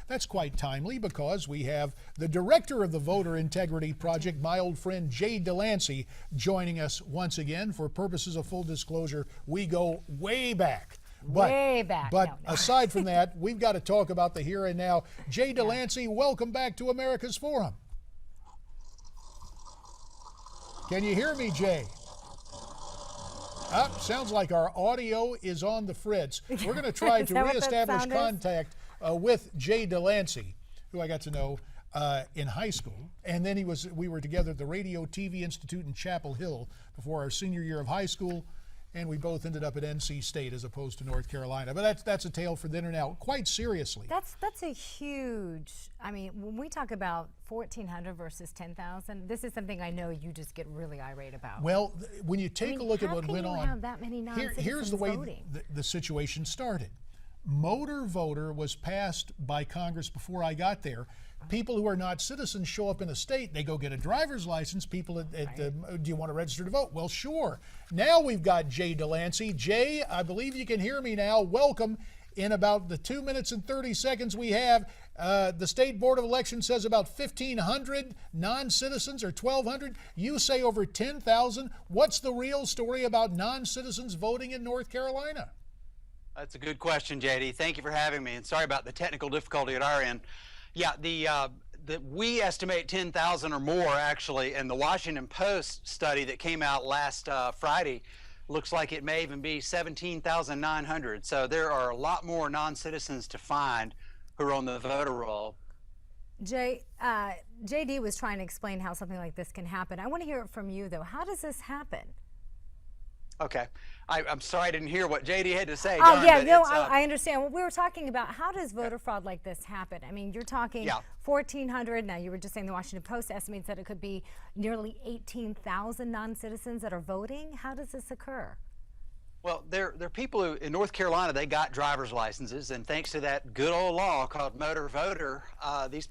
That's quite timely because we have the director of the Voter Integrity Project, my old friend Jay DeLancy, joining us once again. For purposes of full disclosure, we go way back. But aside from that, we've got to talk about the here and now. Jay DeLancy, welcome back to America's Forum. Can you hear me, Jay? Sounds like our audio is on the fritz. We're going to try to reestablish contact with Jay DeLancy, who I got to know in high school. And then we were together at the Radio TV Institute in Chapel Hill before our senior year of high school. And we both ended up at NC State as opposed to North Carolina. But that's a tale for dinner now. Quite seriously. That's a huge, I mean, when we talk about 1,400 versus 10,000, this is something I know you just get really irate about. Well, when you take a look at what went on, have that many here's the way voting? The situation started. Motor voter was passed by Congress before I got there. People who are not citizens show up in a state, they go get a driver's license. People do you want to register to vote? Well, sure. Now we've got Jay DeLancy. Jay, I believe you can hear me now. Welcome. In about the 2 minutes and 30 seconds we have, the State Board of Elections says about 1,500 non-citizens or 1,200. You say over 10,000. What's the real story about non-citizens voting in North Carolina? That's a good question, JD. Thank you for having me, and sorry about the technical difficulty at our end. Yeah, we estimate 10,000 or more, actually, and the Washington Post study that came out last Friday looks like it may even be 17,900. So there are a lot more non-citizens to find who are on the voter roll. Jay, JD was trying to explain how something like this can happen. I want to hear it from you, though. How does this happen? Okay. I'm sorry I didn't hear what JD had to say. Oh, yeah, no, I understand. Well, we were talking about how does voter fraud like this happen? I mean, you're talking 1,400. Now, you were just saying the Washington Post estimates that it could be nearly 18,000 non-citizens that are voting. How does this occur? Well, there are people who, in North Carolina, they got driver's licenses, and thanks to that good old law called motor voter, these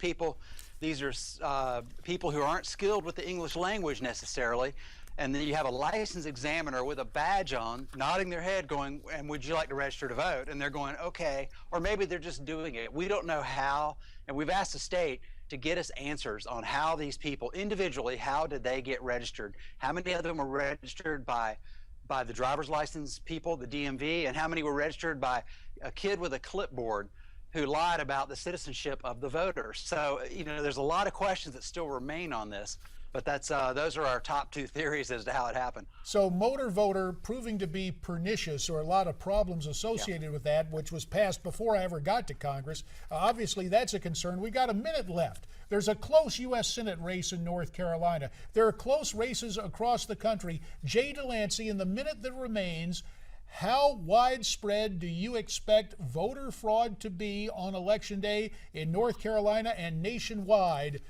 are people who aren't skilled with the English language necessarily. And then you have a license examiner with a badge on, nodding their head going, and would you like to register to vote? And they're going, okay. Or maybe they're just doing it. We don't know how. And we've asked the state to get us answers on how these people, individually, how did they get registered? How many of them were registered by the driver's license people, the DMV, and how many were registered by a kid with a clipboard who lied about the citizenship of the voter? So, you know, there's a lot of questions that still remain on this. But those are our top two theories as to how it happened. So motor voter proving to be pernicious, or a lot of problems associated with that, which was passed before I ever got to Congress. Obviously, that's a concern. We got a minute left. There's a close U.S. Senate race in North Carolina. There are close races across the country. Jay DeLancy, in the minute that remains, how widespread do you expect voter fraud to be on Election Day in North Carolina and nationwide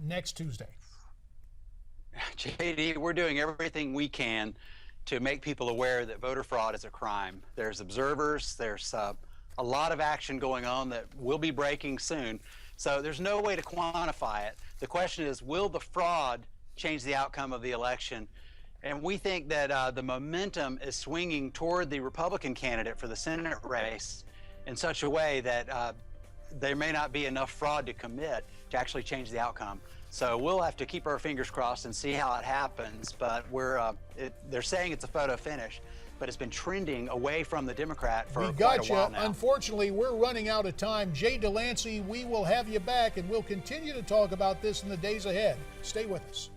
next Tuesday? JD, we're doing everything we can to make people aware that voter fraud is a crime. There's observers, there's a lot of action going on that will be breaking soon. So there's no way to quantify it. The question is, will the fraud change the outcome of the election? And we think that the momentum is swinging toward the Republican candidate for the Senate race in such a way that there may not be enough fraud to commit to actually change the outcome. So we'll have to keep our fingers crossed and see how it happens. But they're saying it's a photo finish, but it's been trending away from the Democrat for quite a while now. Unfortunately, we're running out of time. Jay DeLancy, we will have you back, and we'll continue to talk about this in the days ahead. Stay with us.